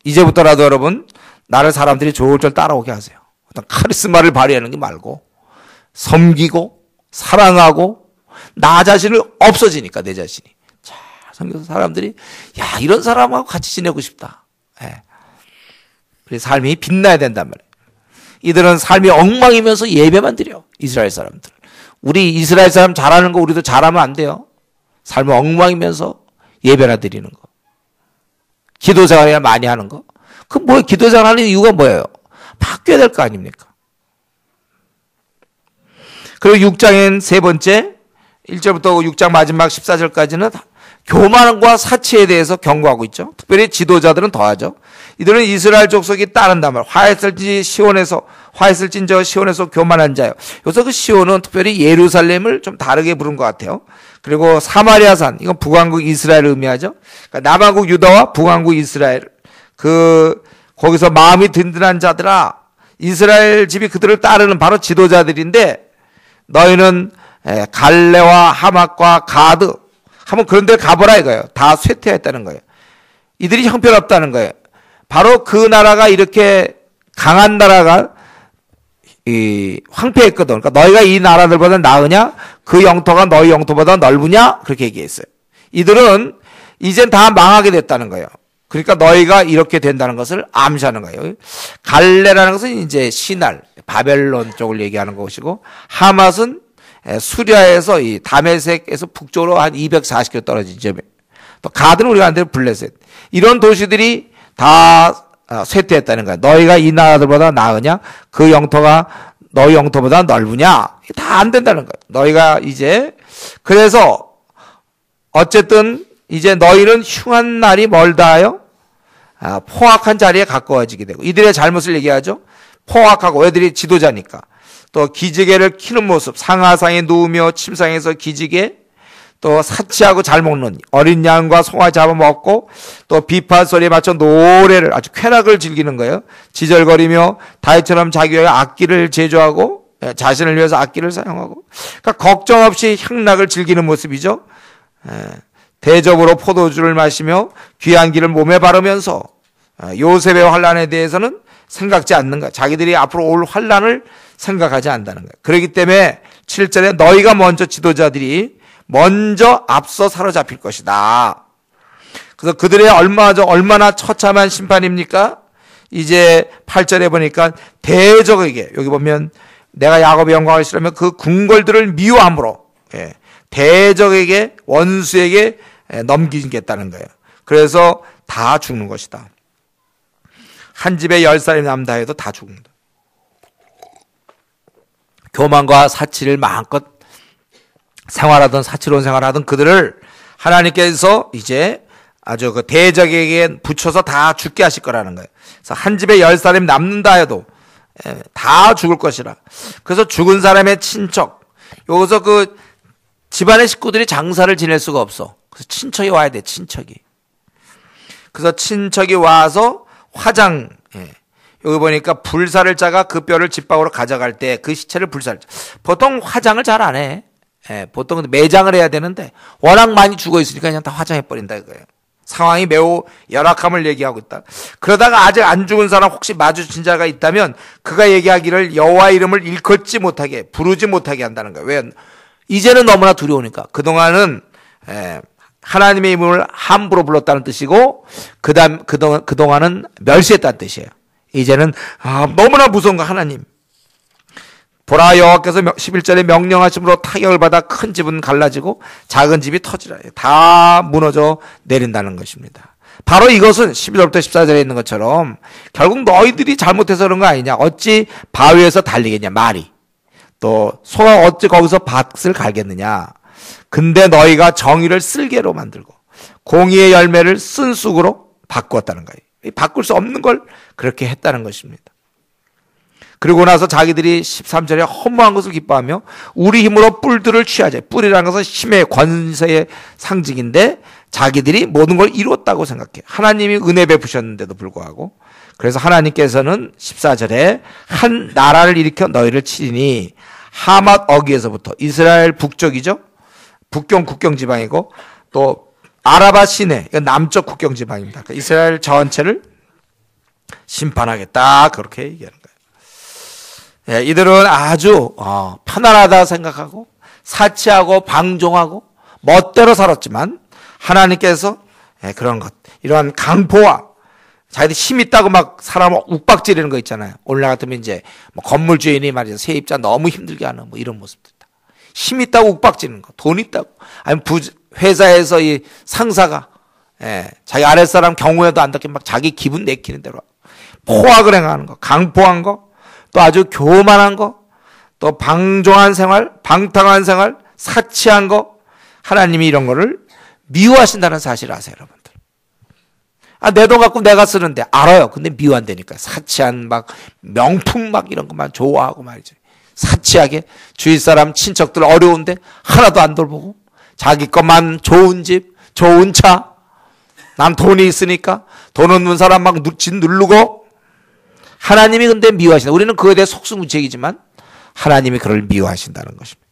이제부터라도 여러분, 나를 사람들이 졸졸 따라오게 하세요. 어떤 카리스마를 발휘하는 게 말고, 섬기고, 사랑하고, 나 자신을 없어지니까, 내 자신이. 자, 섬겨서 사람들이, 야, 이런 사람하고 같이 지내고 싶다. 예. 우리 삶이 빛나야 된단 말이에요. 이들은 삶이 엉망이면서 예배만 드려. 이스라엘 사람들. 우리 이스라엘 사람 잘하는 거 우리도 잘하면 안 돼요. 삶은 엉망이면서 예배나 드리는 거. 기도 생활이나 많이 하는 거. 그 뭐 기도 생활 하는 이유가 뭐예요? 바뀌어야 될 거 아닙니까? 그리고 6장엔 세 번째 1절부터 6장 마지막 14절까지는 교만과 사치에 대해서 경고하고 있죠. 특별히 지도자들은 더하죠. 이들은 이스라엘 족속이 따른단 말. 화했을진저 시온에서 교만한 자요. 여기서 그 시온은 특별히 예루살렘을 좀 다르게 부른 것 같아요. 그리고 사마리아산, 이건 북왕국 이스라엘을 의미하죠. 그러니까 남왕국 유다와 북왕국 이스라엘. 거기서 마음이 든든한 자들아, 이스라엘 집이 그들을 따르는 바로 지도자들인데, 너희는 갈레와 하맛과 가드, 한번 그런 데 가보라 이거예요. 다 쇠퇴했다는 거예요. 이들이 형편없다는 거예요. 바로 그 나라가 이렇게 강한 나라가 황폐했거든. 그러니까 너희가 이 나라들보다 나으냐? 그 영토가 너희 영토보다 넓으냐? 그렇게 얘기했어요. 이들은 이젠 다 망하게 됐다는 거예요. 그러니까 너희가 이렇게 된다는 것을 암시하는 거예요. 갈레라는 것은 이제 시날, 바벨론 쪽을 얘기하는 것이고, 하맛은 수리아에서 이 다메섹에서 북쪽으로 한 240km 떨어진 점에, 또 가드는 우리가 아는 블레셋. 이런 도시들이 다 쇠퇴했다는 거야. 너희가 이 나라들보다 나으냐? 그 영토가 너희 영토보다 넓으냐? 다 안 된다는 거야. 너희가 이제, 그래서 어쨌든 이제 너희는 흉한 날이 멀다 하여 포악한 자리에 가까워지게 되고, 이들의 잘못을 얘기하죠. 포악하고, 애들이 지도자니까. 또 기지개를 키는 모습, 상하상에 누우며 침상에서 기지개, 또 사치하고 잘 먹는 어린 양과 송아 잡아먹고, 또 비판 소리에 맞춰 노래를, 아주 쾌락을 즐기는 거예요. 지절거리며 다윗처럼 자기 위해 악기를 제조하고 자신을 위해서 악기를 사용하고, 그러니까 걱정 없이 향락을 즐기는 모습이죠. 대접으로 포도주를 마시며 귀한 기를 몸에 바르면서 요셉의 환난에 대해서는 생각지 않는 거야. 자기들이 앞으로 올 환난을 생각하지 않는다는 거야. 그렇기 때문에 7절에 너희가 먼저 지도자들이 먼저 앞서 사로잡힐 것이다. 그래서 그들의 얼마나 처참한 심판입니까? 이제 8절에 보니까 대적에게, 여기 보면 내가 야곱의 영광을 싫어하며 그 궁궐들을 미워함으로, 대적에게, 원수에게 넘기겠다는 거예요. 그래서 다 죽는 것이다. 한 집에 10살이 남다 해도 다 죽는다. 교만과 사치를 마음껏 생활하던, 사치로운 생활하던 그들을 하나님께서 이제 아주 그 대적에게 붙여서 다 죽게 하실 거라는 거예요. 그래서 한 집에 10사람이 남는다 해도 다 죽을 것이라. 그래서 죽은 사람의 친척, 여기서 그 집안의 식구들이 장사를 지낼 수가 없어. 그래서 친척이 와야 돼, 친척이. 그래서 친척이 와서 화장, 여기 보니까 불사를 짜가 그 뼈를 집밥으로 가져갈 때 그 시체를 불사를 짜. 보통 화장을 잘 안 해. 보통 매장을 해야 되는데 워낙 많이 죽어 있으니까 그냥 다 화장해버린다 이거예요. 상황이 매우 열악함을 얘기하고 있다. 그러다가 아직 안 죽은 사람 혹시 마주친 자가 있다면 그가 얘기하기를 여호와 이름을 일컫지 못하게, 부르지 못하게 한다는 거예요. 왜? 이제는 너무나 두려우니까. 그동안은 하나님의 이름을 함부로 불렀다는 뜻이고 그동안은 멸시했다는 뜻이에요. 이제는 너무나 무서운 거. 하나님 보라, 여호와께서 11절에 명령하심으로 타격을 받아 큰 집은 갈라지고 작은 집이 터지라. 다 무너져 내린다는 것입니다. 바로 이것은 12절부터 14절에 있는 것처럼 결국 너희들이 잘못해서 그런 거 아니냐. 어찌 바위에서 달리겠냐, 말이. 또 소가 어찌 거기서 밭을 갈겠느냐. 근데 너희가 정의를 쓸개로 만들고 공의의 열매를 쓴 쑥으로 바꾸었다는 거예요. 바꿀 수 없는 걸 그렇게 했다는 것입니다. 그리고 나서 자기들이 13절에 허무한 것을 기뻐하며 우리 힘으로 뿔들을 취하자. 뿔이라는 것은 힘의 권세의 상징인데 자기들이 모든 걸 이뤘다고 생각해. 하나님이 은혜 베푸셨는데도 불구하고. 그래서 하나님께서는 14절에 한 나라를 일으켜 너희를 치리니 하맛 어기에서부터, 이스라엘 북쪽이죠. 북경 국경 지방이고 또 아라바 시내, 남쪽 국경 지방입니다. 그러니까 이스라엘 전체를 심판하겠다, 그렇게 얘기하는 거예요. 이들은 아주 편안하다 생각하고 사치하고 방종하고 멋대로 살았지만 하나님께서 그런 것, 이러한 강포와 자기들 힘 있다고 막 사람을 욱박지르는 거 있잖아요. 오늘날 같으면 이제 뭐 건물 주인이 말이죠, 세입자 너무 힘들게 하는 뭐 이런 모습들. 힘 있다고 욱박지르는 거, 돈 있다고. 아니면 회사에서 이 상사가 자기 아랫사람 경우에도 안 닿게 막 자기 기분 내키는 대로 포악을 행하는 거, 강포한 거, 또 아주 교만한 거, 또 방종한 생활, 방탕한 생활, 사치한 거. 하나님이 이런 거를 미워하신다는 사실을 아세요, 여러분들? 내 돈 갖고 내가 쓰는데 알아요. 근데 미워한다니까. 사치한 막 명품 막 이런 것만 좋아하고 말이죠. 사치하게 주위 사람 친척들 어려운데 하나도 안 돌보고 자기 것만 좋은 집, 좋은 차, 난 돈이 있으니까 돈 없는 사람 막 누르고. 하나님이 근데 미워하신다. 우리는 그거에 대해 속수무책이지만 하나님이 그걸 미워하신다는 것입니다.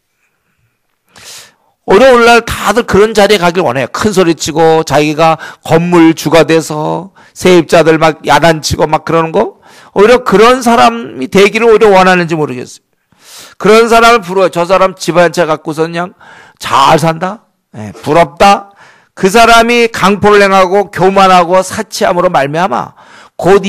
오늘날 다들 그런 자리에 가길 원해요. 큰 소리 치고 자기가 건물주가 돼서 세입자들 막 야단치고 막 그러는 거. 오히려 그런 사람이 되기를 오히려 원하는지 모르겠어요. 그런 사람을 부러워요. 저 사람 집 한 채 갖고서 그냥 잘 산다. 부럽다. 그 사람이 강포를 행하고 교만하고 사치함으로 말미암아 곧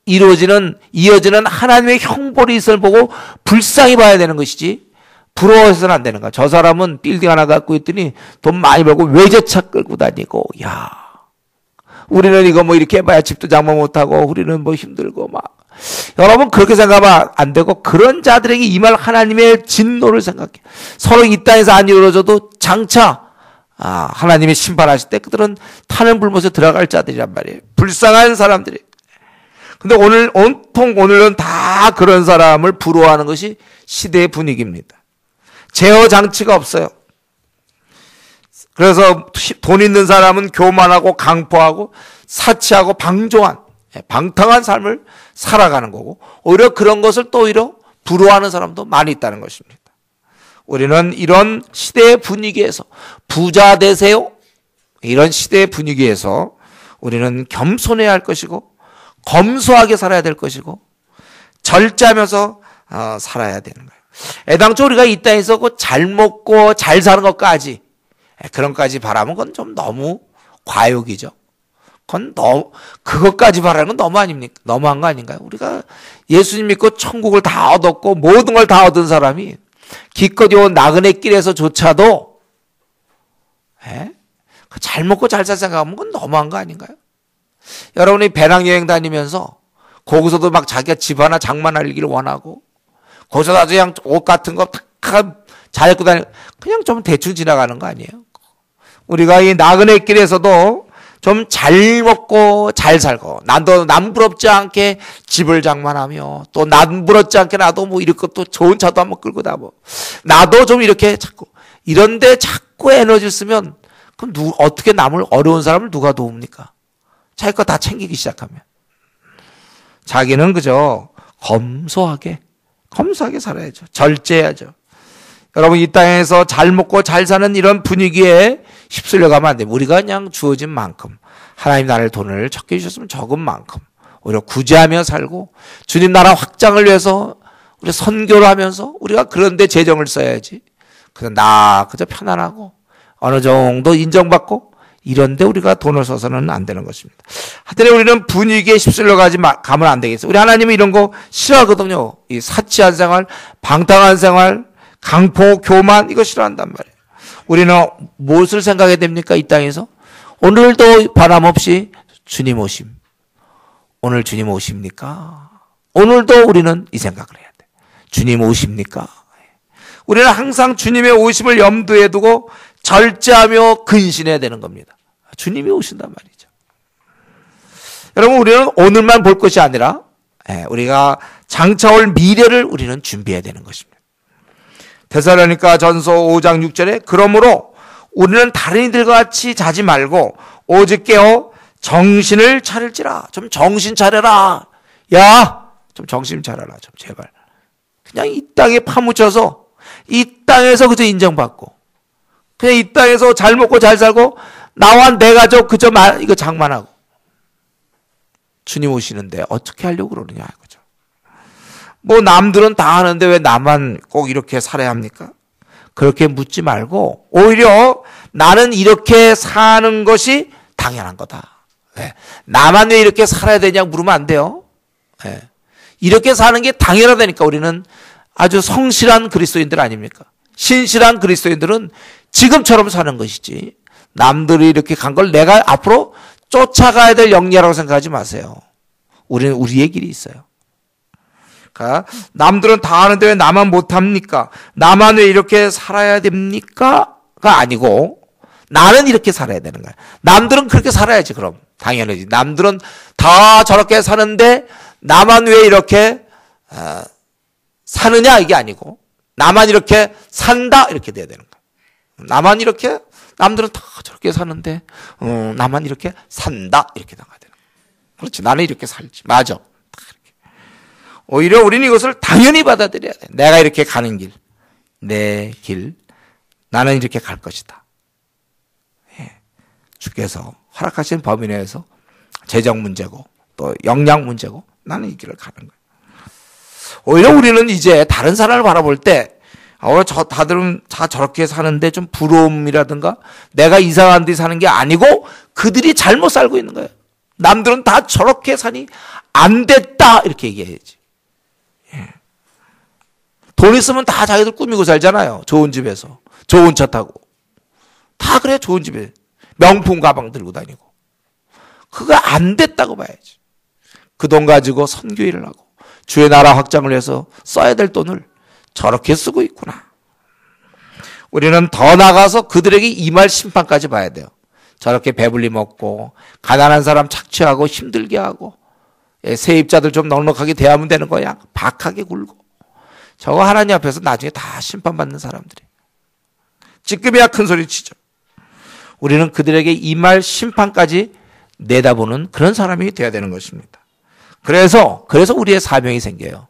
이어지는 하나님의 형벌이 있을 보고 불쌍히 봐야 되는 것이지 부러워해서는 안 되는 거야. 저 사람은 빌딩 하나 갖고 있더니 돈 많이 벌고 외제차 끌고 다니고, 야, 우리는 이거 뭐 이렇게 해봐야 집도 장만 못하고 우리는 뭐 힘들고 막. 여러분 그렇게 생각하면 안 되고, 그런 자들에게 임할 하나님의 진노를 생각해. 서로 이 땅에서 안 이루어져도 장차 하나님이 심판하실 때 그들은 타는 불못에 들어갈 자들이란 말이에요. 불쌍한 사람들이. 근데 오늘은 다 그런 사람을 부러워하는 것이 시대의 분위기입니다. 제어 장치가 없어요. 그래서 돈 있는 사람은 교만하고 강포하고 사치하고 방종한, 방탕한 삶을 살아가는 거고, 오히려 그런 것을 또 오히려 부러워하는 사람도 많이 있다는 것입니다. 우리는 이런 시대의 분위기에서 부자 되세요, 이런 시대의 분위기에서 우리는 겸손해야 할 것이고 검소하게 살아야 될 것이고 절제하면서 살아야 되는 거예요. 애당초 우리가 이 땅에서 잘 먹고 잘 사는 것까지, 그런 것까지 바라면 그건 좀 너무 과욕이죠. 그것까지 바라는 건 너무 아닙니까? 너무한 거 아닌가요? 우리가 예수님 믿고 천국을 다 얻었고 모든 걸 다 얻은 사람이 기껏 요 나그네 길에서조차도 잘 먹고 잘 살 생각하면 그건 너무한 거 아닌가요? 여러분이 배낭여행 다니면서 거기서도 막 자기가 집 하나 장만하기를 원하고 거기서 아주 그냥 옷 같은 거 잘 입고 다니고 그냥 좀 대충 지나가는 거 아니에요? 우리가 이 나그네 길에서도 좀 잘 먹고 잘 살고, 남 부럽지 않게 집을 장만하며, 또 남 부럽지 않게 나도 뭐 이렇게 또 좋은 차도 한번 끌고 다뭐 나도 좀 이렇게 자꾸 이런데 자꾸 에너지를 쓰면 그럼 어떻게 남을 어려운 사람을 누가 도웁니까? 자기 거 다 챙기기 시작하면 자기는 그저 검소하게 살아야죠. 절제해야죠. 여러분 이 땅에서 잘 먹고 잘 사는 이런 분위기에 휩쓸려 가면 안 돼요. 우리가 그냥 주어진 만큼 하나님 나라의 돈을 적게 주셨으면 적은 만큼 오히려 구제하며 살고 주님 나라 확장을 위해서 우리 선교를 하면서 우리가 그런데 재정을 써야지. 그냥 그저 편안하고 어느 정도 인정받고 이런데 우리가 돈을 써서는 안 되는 것입니다. 하여튼 우리는 분위기에 휩쓸려 가면 안 되겠어요. 우리 하나님은 이런 거 싫어하거든요. 이 사치한 생활, 방탕한 생활, 강포, 교만 이거 싫어한단 말이에요. 우리는 무엇을 생각해야 됩니까? 이 땅에서 오늘도 바람없이 주님 오심. 오늘 주님 오십니까? 오늘도 우리는 이 생각을 해야 돼. 주님 오십니까? 우리는 항상 주님의 오심을 염두에 두고 절제하며 근신해야 되는 겁니다. 주님이 오신단 말이죠. 여러분 우리는 오늘만 볼 것이 아니라 우리가 장차 올 미래를 우리는 준비해야 되는 것입니다. 데살로니가 전서 5장 6절에 그러므로 우리는 다른 이들과 같이 자지 말고 오직 깨어 정신을 차릴지라. 좀 정신 차려라. 야, 좀 정신 차려라. 좀 제발. 그냥 이 땅에 파묻혀서 이 땅에서 그저 인정받고 그냥 이 땅에서 잘 먹고 잘 살고 나와 내 가족 그저 이거 장만하고 주님 오시는데 어떻게 하려고 그러느냐 이거죠. 뭐 남들은 다 하는데 왜 나만 꼭 이렇게 살아야 합니까? 그렇게 묻지 말고 오히려 나는 이렇게 사는 것이 당연한 거다. 네. 나만 왜 이렇게 살아야 되냐고 물으면 안 돼요. 네. 이렇게 사는 게 당연하다니까. 우리는 아주 성실한 그리스도인들 아닙니까? 신실한 그리스도인들은 지금처럼 사는 것이지 남들이 이렇게 간 걸 내가 앞으로 쫓아가야 될 영리라고 생각하지 마세요. 우리는 우리의 길이 있어요. 그러니까 남들은 다 하는데 왜 나만 못합니까? 나만 왜 이렇게 살아야 됩니까? 가 아니고 나는 이렇게 살아야 되는 거야. 남들은 그렇게 살아야지 그럼. 당연하지. 남들은 다 저렇게 사는데 나만 왜 이렇게 사느냐 이게 아니고 나만 이렇게 산다 이렇게 돼야 되는 거야. 나만 이렇게 남들은 다 저렇게 사는데 나만 이렇게 산다 이렇게 나가야 되는 거야. 그렇지. 나는 이렇게 살지. 맞아. 오히려 우리는 이것을 당연히 받아들여야 돼. 내가 이렇게 가는 길, 내 길, 나는 이렇게 갈 것이다. 예. 주께서 허락하신 범위 내에서 재정 문제고 또 역량 문제고 나는 이 길을 가는 거예요. 오히려 우리는 이제 다른 사람을 바라볼 때 다들은 다 저렇게 사는데 좀 부러움이라든가 내가 이상한 데 사는 게 아니고 그들이 잘못 살고 있는 거예요. 남들은 다 저렇게 사니 안 됐다 이렇게 얘기해야지. 예. 돈 있으면 다 자기들 꾸미고 살잖아요. 좋은 집에서 좋은 차 타고 다 그래. 좋은 집에 명품 가방 들고 다니고 그거 안 됐다고 봐야지. 그 돈 가지고 선교 일을 하고 주의 나라 확장을 위해서 써야 될 돈을 저렇게 쓰고 있구나. 우리는 더 나가서 그들에게 임할 심판까지 봐야 돼요. 저렇게 배불리 먹고 가난한 사람 착취하고 힘들게 하고 세입자들 좀 넉넉하게 대하면 되는 거야. 박하게 굴고 저거 하나님 앞에서 나중에 다 심판받는 사람들이 찌끄미야 큰 소리 치죠. 우리는 그들에게 임할 심판까지 내다보는 그런 사람이 되어야 되는 것입니다. 그래서 우리의 사명이 생겨요.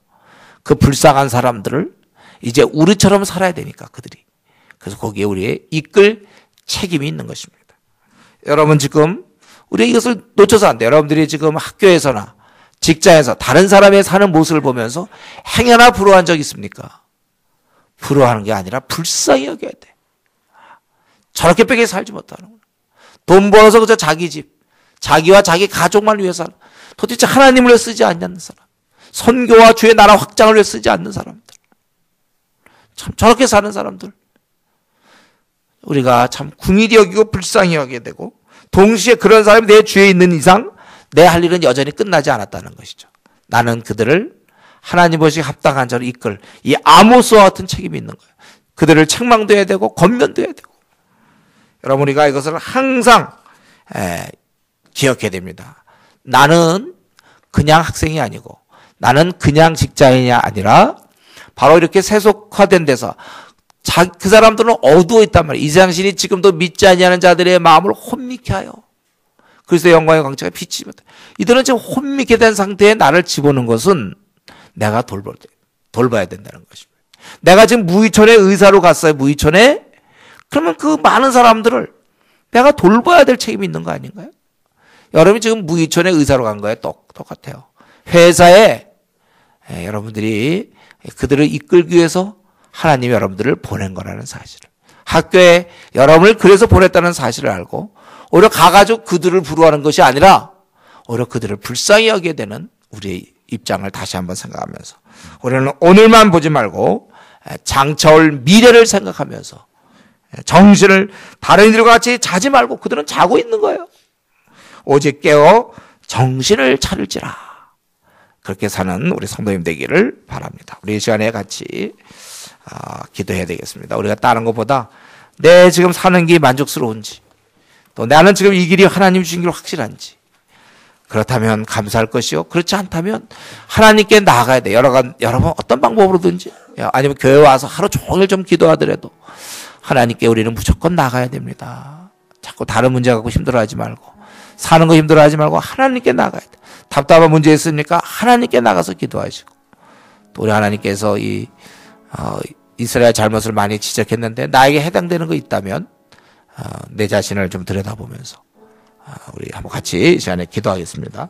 그 불쌍한 사람들을 이제 우리처럼 살아야 되니까 그들이. 그래서 거기에 우리의 이끌 책임이 있는 것입니다. 여러분 지금 우리 이것을 놓쳐서 안 돼요. 여러분들이 지금 학교에서나 직장에서 다른 사람의 사는 모습을 보면서 행여나 부러워한 적 있습니까? 부러워하는 게 아니라 불쌍히 여겨야 돼. 저렇게 빽하게 살지 못하는구나. 돈 벌어서 그저 자기 집, 자기와 자기 가족만 위해서 도대체 하나님을 위해 쓰지 않는 사람, 선교와 주의 나라 확장을 위해 쓰지 않는 사람들, 참 저렇게 사는 사람들 우리가 참 궁일이 여기고 불쌍히 여기게 되고 동시에 그런 사람이 내 주위에 있는 이상 내 할 일은 여전히 끝나지 않았다는 것이죠. 나는 그들을 하나님 보시기에 합당한 자로 이끌 이 아모스와 같은 책임이 있는 거예요. 그들을 책망도 해야 되고 권면도 해야 되고. 여러분 우리가 이것을 항상 기억해야 됩니다. 나는 그냥 학생이 아니고 나는 그냥 직장인이 아니라 바로 이렇게 세속화된 데서 그 사람들은 어두워 있단 말이에요. 이 세상신이 지금도 믿지 아니하는 자들의 마음을 혼미케 하여 그리스도의 영광의 광채가 비치면 이들은 지금 혼미케 된 상태에 나를 집어넣은 것은 내가 돌봐야 된다는 것입니다. 내가 지금 무의촌에 의사로 갔어요. 무의촌에. 그러면 그 많은 사람들을 내가 돌봐야 될 책임이 있는 거 아닌가요? 여러분이 지금 무의촌에 의사로 간 거예요. 똑같아요. 회사에 여러분들이 그들을 이끌기 위해서 하나님이 여러분들을 보낸 거라는 사실을, 학교에 여러분을 그래서 보냈다는 사실을 알고 오히려 가가지고 그들을 부러워하는 것이 아니라 오히려 그들을 불쌍히 여기게 되는 우리의 입장을 다시 한번 생각하면서 우리는 오늘만 보지 말고 장차올 미래를 생각하면서 정신을 다른 이들과 같이 자지 말고, 그들은 자고 있는 거예요. 오직 깨어 정신을 차릴지라. 그렇게 사는 우리 성도님 되기를 바랍니다. 우리 이 시간에 같이 기도해야 되겠습니다. 우리가 다른 것보다 내 지금 사는 게 만족스러운지, 또 나는 지금 이 길이 하나님 주신 길 확실한지, 그렇다면 감사할 것이요, 그렇지 않다면 하나님께 나아가야 돼. 여러분 어떤 방법으로든지, 아니면 교회 와서 하루 종일 좀 기도하더라도 하나님께 우리는 무조건 나가야 됩니다. 자꾸 다른 문제 갖고 힘들어하지 말고, 사는 거 힘들어하지 말고 하나님께 나가야 돼. 답답한 문제 있으니까 하나님께 나가서 기도하시고, 또 우리 하나님께서 이스라엘 잘못을 많이 지적했는데 나에게 해당되는 거 있다면 내 자신을 좀 들여다보면서 우리 한번 같이 이 시간에 기도하겠습니다.